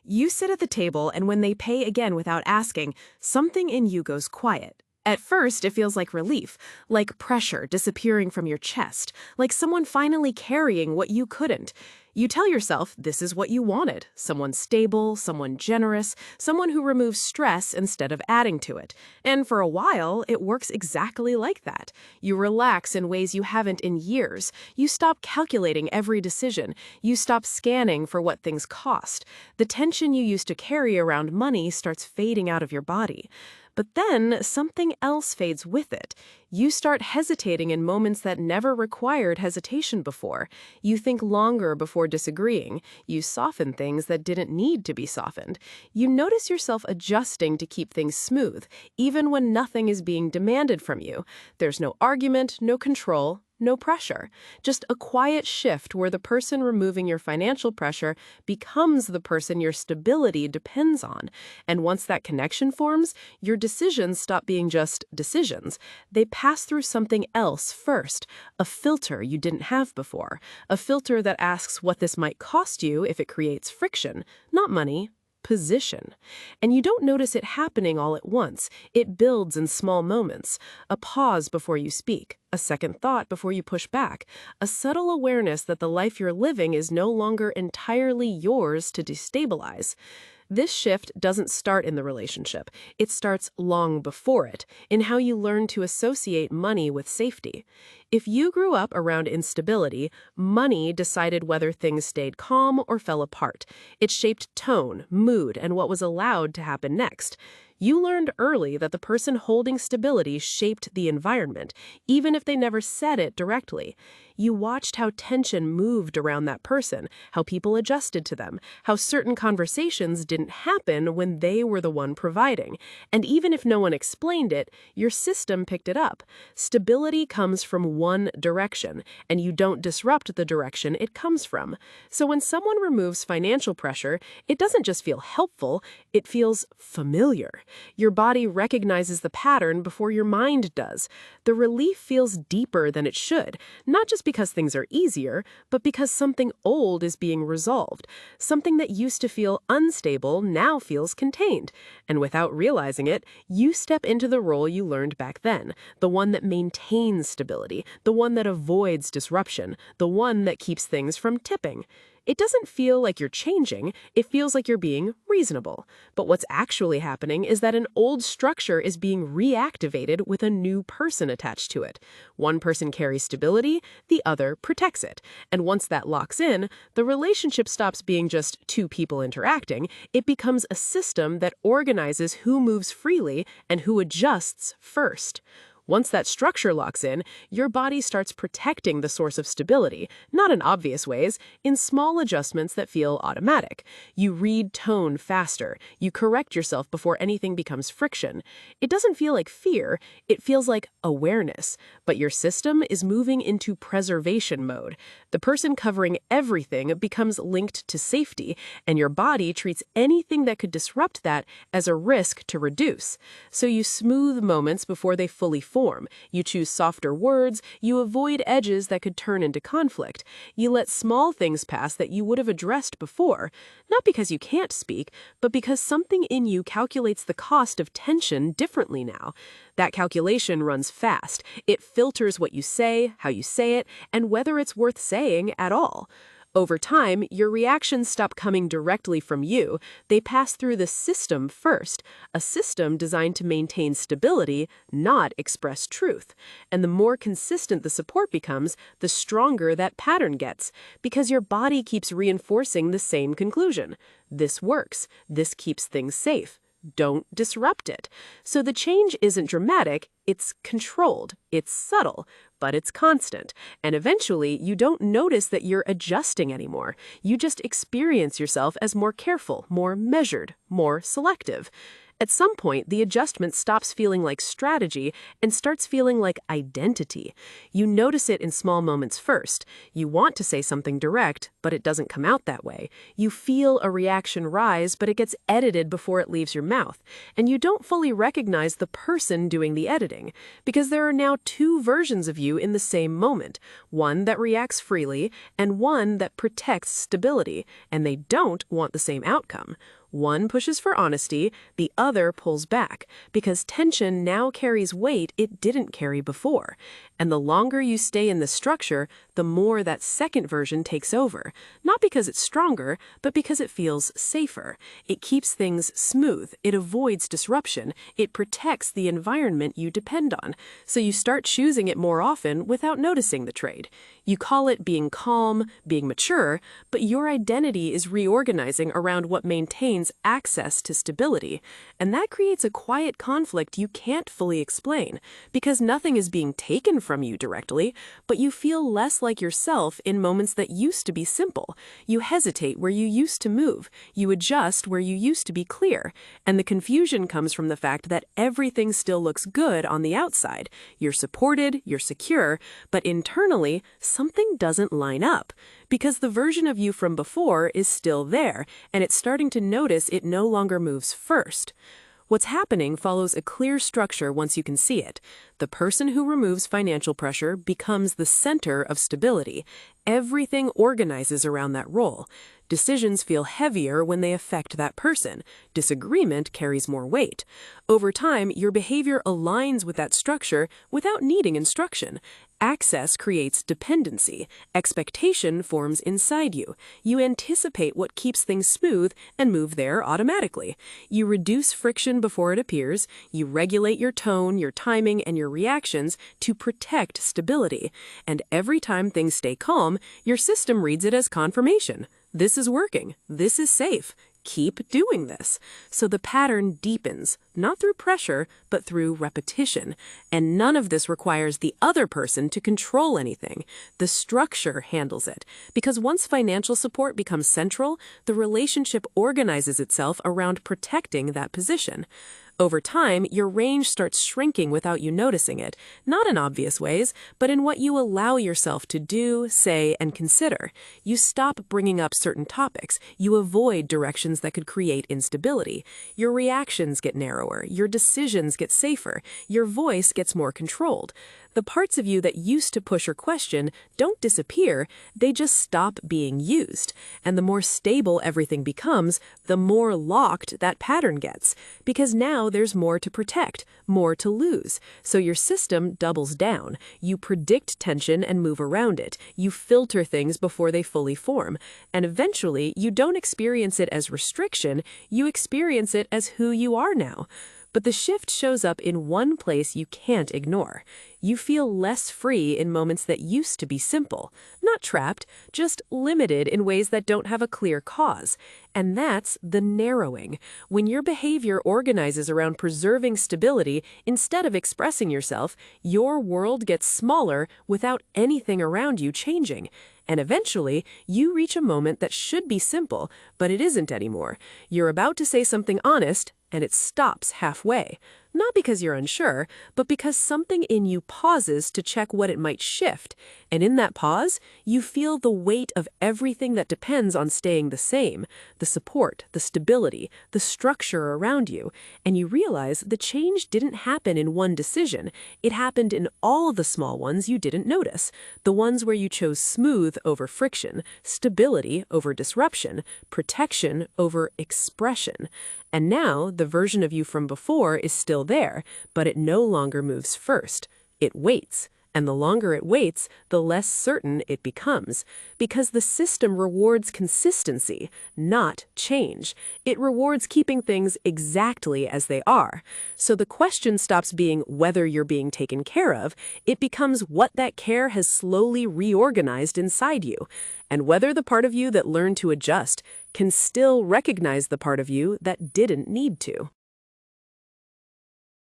You sit at the table, and when they pay again without asking, something in you goes quiet. At first, it feels like relief, like pressure disappearing from your chest, like someone finally carrying what you couldn't. You tell yourself this is what you wanted: someone stable, someone generous, someone who removes stress instead of adding to it. And for a while, it works exactly like that. You relax in ways you haven't in years. You stop calculating every decision. You stop scanning for what things cost. The tension you used to carry around money starts fading out of your body. But then something else fades with it. You start hesitating in moments that never required hesitation before. You think longer before disagreeing. You soften things that didn't need to be softened. You notice yourself adjusting to keep things smooth, even when nothing is being demanded from you. There's no argument, no control, no pressure. Just a quiet shift where the person removing your financial pressure becomes the person your stability depends on. And once that connection forms, your decisions stop being just decisions. They pass through something else first, a filter you didn't have before, a filter that asks what this might cost you if it creates friction, not money, position. And you don't notice it happening all at once. It builds in small moments. A pause before you speak, a second thought before you push back, a subtle awareness that the life you're living is no longer entirely yours to destabilize. This shift doesn't start in the relationship. It starts long before it, in how you learn to associate money with safety. If you grew up around instability, money decided whether things stayed calm or fell apart. It shaped tone, mood, and what was allowed to happen next. You learned early that the person holding stability shaped the environment, even if they never said it directly. You watched how tension moved around that person, how people adjusted to them, how certain conversations didn't happen when they were the one providing. And even if no one explained it, your system picked it up. Stability comes from one direction, and you don't disrupt the direction it comes from. So when someone removes financial pressure, it doesn't just feel helpful, it feels familiar. Your body recognizes the pattern before your mind does. The relief feels deeper than it should, not just because things are easier, but because something old is being resolved. Something that used to feel unstable now feels contained. And without realizing it, you step into the role you learned back then, the one that maintains stability, the one that avoids disruption, the one that keeps things from tipping. It doesn't feel like you're changing, it feels like you're being reasonable. But what's actually happening is that an old structure is being reactivated with a new person attached to it. One person carries stability, the other protects it. And once that locks in, the relationship stops being just two people interacting. It becomes a system that organizes who moves freely and who adjusts first. Once that structure locks in, your body starts protecting the source of stability, not in obvious ways, in small adjustments that feel automatic. You read tone faster. You correct yourself before anything becomes friction. It doesn't feel like fear, it feels like awareness. But your system is moving into preservation mode. The person covering everything becomes linked to safety, and your body treats anything that could disrupt that as a risk to reduce. So you smooth moments before they fully form. You choose softer words, you avoid edges that could turn into conflict. You let small things pass that you would have addressed before, not because you can't speak, but because something in you calculates the cost of tension differently now. That calculation runs fast. It filters what you say, how you say it, and whether it's worth saying at all. Over time, your reactions stop coming directly from you. They pass through the system first, a system designed to maintain stability, not express truth. And the more consistent the support becomes, the stronger that pattern gets, because your body keeps reinforcing the same conclusion. This works. This keeps things safe. Don't disrupt it. So the change isn't dramatic, it's controlled, it's subtle, but it's constant. And eventually, you don't notice that you're adjusting anymore. You just experience yourself as more careful, more measured, more selective. At some point, the adjustment stops feeling like strategy and starts feeling like identity. You notice it in small moments first. You want to say something direct, but it doesn't come out that way. You feel a reaction rise, but it gets edited before it leaves your mouth. And you don't fully recognize the person doing the editing, because there are now two versions of you in the same moment, one that reacts freely and one that protects stability, and they don't want the same outcome. One pushes for honesty, the other pulls back, because tension now carries weight it didn't carry before. And the longer you stay in the structure, the more that second version takes over. Not because it's stronger, but because it feels safer. It keeps things smooth, it avoids disruption, it protects the environment you depend on. So you start choosing it more often without noticing the trade. You call it being calm, being mature, but your identity is reorganizing around what maintains access to stability, and that creates a quiet conflict you can't fully explain, because nothing is being taken from you directly, but you feel less like yourself in moments that used to be simple. You hesitate where you used to move, you adjust where you used to be clear, and the confusion comes from the fact that everything still looks good on the outside. You're supported, you're secure, but internally, something doesn't line up, because the version of you from before is still there, and it's starting to notice it no longer moves first. What's happening follows a clear structure once you can see it. The person who removes financial pressure becomes the center of stability. Everything organizes around that role. Decisions feel heavier when they affect that person. Disagreement carries more weight. Over time, your behavior aligns with that structure without needing instruction. Access creates dependency. Expectation forms inside you. You anticipate what keeps things smooth and move there automatically. You reduce friction before it appears. You regulate your tone, your timing, and your reactions to protect stability. And every time things stay calm, your system reads it as confirmation. This is working. This is safe. Keep doing this. So the pattern deepens, not through pressure, but through repetition. And none of this requires the other person to control anything. The structure handles it. Because once financial support becomes central, the relationship organizes itself around protecting that position. Over time, your range starts shrinking without you noticing it, not in obvious ways, but in what you allow yourself to do, say, and consider. You stop bringing up certain topics. You avoid directions that could create instability. Your reactions get narrower. Your decisions get safer. Your voice gets more controlled. The parts of you that used to push or question don't disappear, they just stop being used. And the more stable everything becomes, the more locked that pattern gets. Because now there's more to protect, more to lose. So your system doubles down. You predict tension and move around it. You filter things before they fully form. And eventually, you don't experience it as restriction, you experience it as who you are now. But the shift shows up in one place you can't ignore. You feel less free in moments that used to be simple. Not trapped, just limited in ways that don't have a clear cause. And that's the narrowing. When your behavior organizes around preserving stability instead of expressing yourself, your world gets smaller without anything around you changing. And eventually, you reach a moment that should be simple, but it isn't anymore. You're about to say something honest, and it stops halfway. Not because you're unsure, but because something in you pauses to check what it might shift. And in that pause, you feel the weight of everything that depends on staying the same. The support, the stability, the structure around you. And you realize the change didn't happen in one decision. It happened in all the small ones you didn't notice. The ones where you chose smooth over friction, stability over disruption, protection over expression. And now, the version of you from before is still there, but it no longer moves first. It waits. And the longer it waits, the less certain it becomes. Because the system rewards consistency, not change. It rewards keeping things exactly as they are. So the question stops being whether you're being taken care of. It becomes what that care has slowly reorganized inside you. And whether the part of you that learned to adjust can still recognize the part of you that didn't need to.